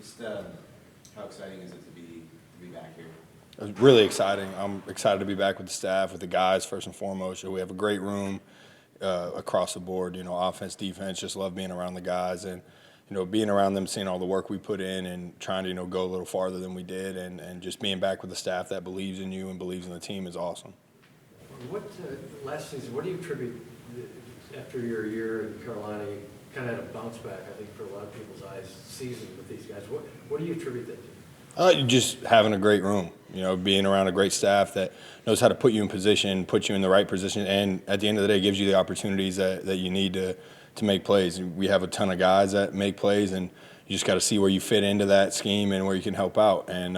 Just how exciting is it to be back here? It's really exciting. I'm excited to be back with the staff, with the guys first and foremost. We have a great room across the board. Offense, defense. Just love being around the guys and being around them, seeing all the work we put in, and trying to go a little farther than we did, and just being back with the staff that believes in you and believes in the team is awesome. What last season? What do you attribute after your year in Carolina? You kind of had a bounce back, I think, for a lot of people's eyes. Season with these guys. What do you attribute that to? Just having a great room, being around a great staff that knows how to put you in position, put you in the right position, and at the end of the day gives you the opportunities that you need to make plays. We have a ton of guys that make plays, and you just got to see where you fit into that scheme and where you can help out. And,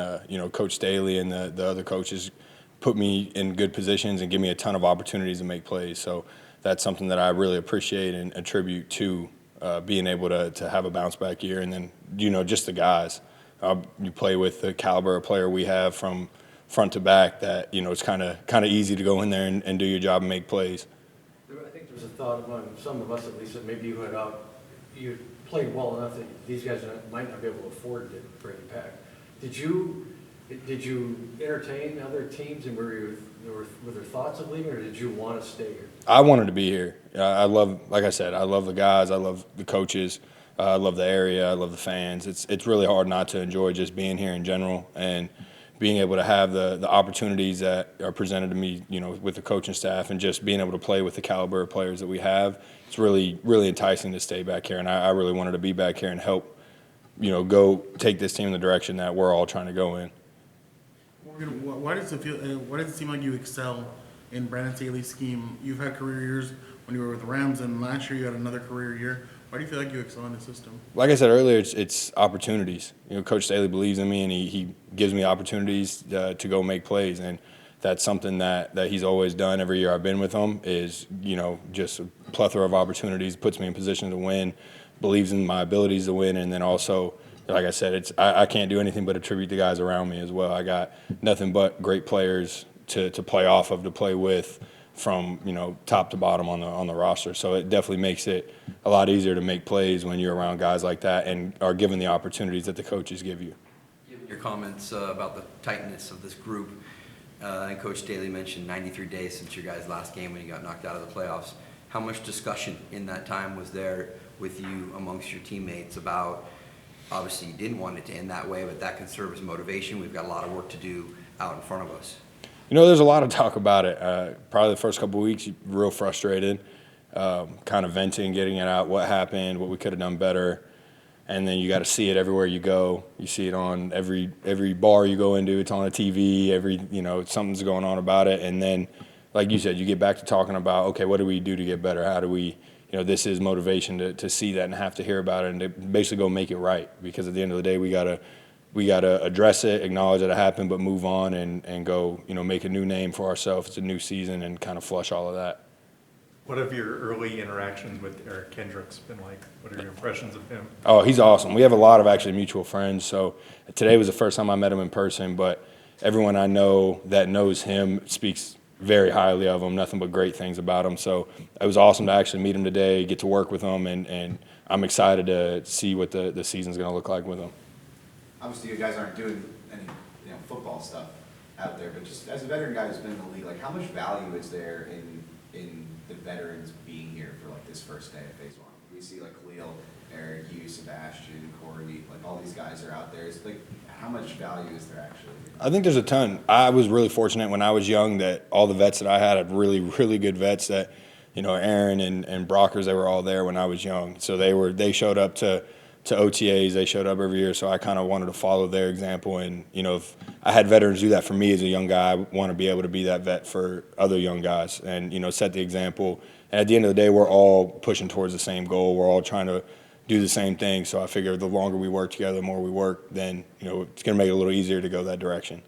Coach Staley and the other coaches put me in good positions and give me a ton of opportunities to make plays. So that's something that I really appreciate and attribute to being able to have a bounce-back year. And then, just the guys. You play with the caliber of player we have from front to back that, it's kind of easy to go in there and do your job and make plays. I think there was a thought among some of us, at least, that maybe you played well enough that these guys might not be able to afford to bring you back. Did you entertain other teams, and were there thoughts of leaving, or did you want to stay here? I wanted to be here. Like I said, I love the guys. I love the coaches. I love the area. I love the fans. It's really hard not to enjoy just being here in general and being able to have the opportunities that are presented to me, with the coaching staff, and just being able to play with the caliber of players that we have. It's really, really enticing to stay back here, and I really wanted to be back here and help, go take this team in the direction that we're all trying to go in. Morgan, why does it seem like you excel in Brandon Staley's scheme? You've had career years when you were with the Rams, and last year you had another career year. Why do you feel like you excel in the system? Like I said earlier, it's opportunities. Coach Staley believes in me, and he gives me opportunities to go make plays, and that's something that he's always done every year I've been with him. Is just a plethora of opportunities, puts me in position to win, believes in my abilities to win, and then also, like I said, I can't do anything but attribute the guys around me as well. I got nothing but great players to play off of, to play with, from top to bottom on the roster. So it definitely makes it a lot easier to make plays when you're around guys like that and are given the opportunities that the coaches give you. Given your comments about the tightness of this group, and Coach Staley mentioned 93 days since your guys' last game when you got knocked out of the playoffs. How much discussion in that time was there with you amongst your teammates about, obviously you didn't want it to end that way, but that can serve as motivation. We've got a lot of work to do out in front of us. There's a lot of talk about it. Probably the first couple of weeks, real frustrated, kind of venting, getting it out, what happened, what we could have done better. And then you got to see it everywhere you go. You see it on every bar you go into. It's on a TV. Something's going on about it. And then, like you said, you get back to talking about, okay, what do we do to get better? How do we, this is motivation to see that and have to hear about it and to basically go make it right. Because at the end of the day, we gotta address it, acknowledge that it happened, but move on and go, make a new name for ourselves. It's a new season, and kind of flush all of that. What have your early interactions with Eric Kendricks been like? What are your impressions of him? Oh, he's awesome. We have a lot of actually mutual friends. So today was the first time I met him in person, but everyone I know that knows him speaks very highly of him, nothing but great things about him. So it was awesome to actually meet him today, get to work with him, and I'm excited to see what the season's going to look like with him. Obviously, you guys aren't doing any football stuff out there, but just as a veteran guy who's been in the league, like how much value is there in the veterans being here for like this first day of Phase 1? We see like Khalil, Eric, you, Sebastian, Corey, like all these guys are out there. It's like how much value is there actually? I think there's a ton. I was really fortunate when I was young that all the vets that I had really, really good vets that, Aaron and Brockers, they were all there when I was young. So they showed up to OTAs, they showed up every year, so I kind of wanted to follow their example. And, if I had veterans do that for me as a young guy, I want to be able to be that vet for other young guys and, set the example. And at the end of the day, we're all pushing towards the same goal. We're all trying to do the same thing. So I figure the longer we work together, the more we work, then, it's going to make it a little easier to go that direction.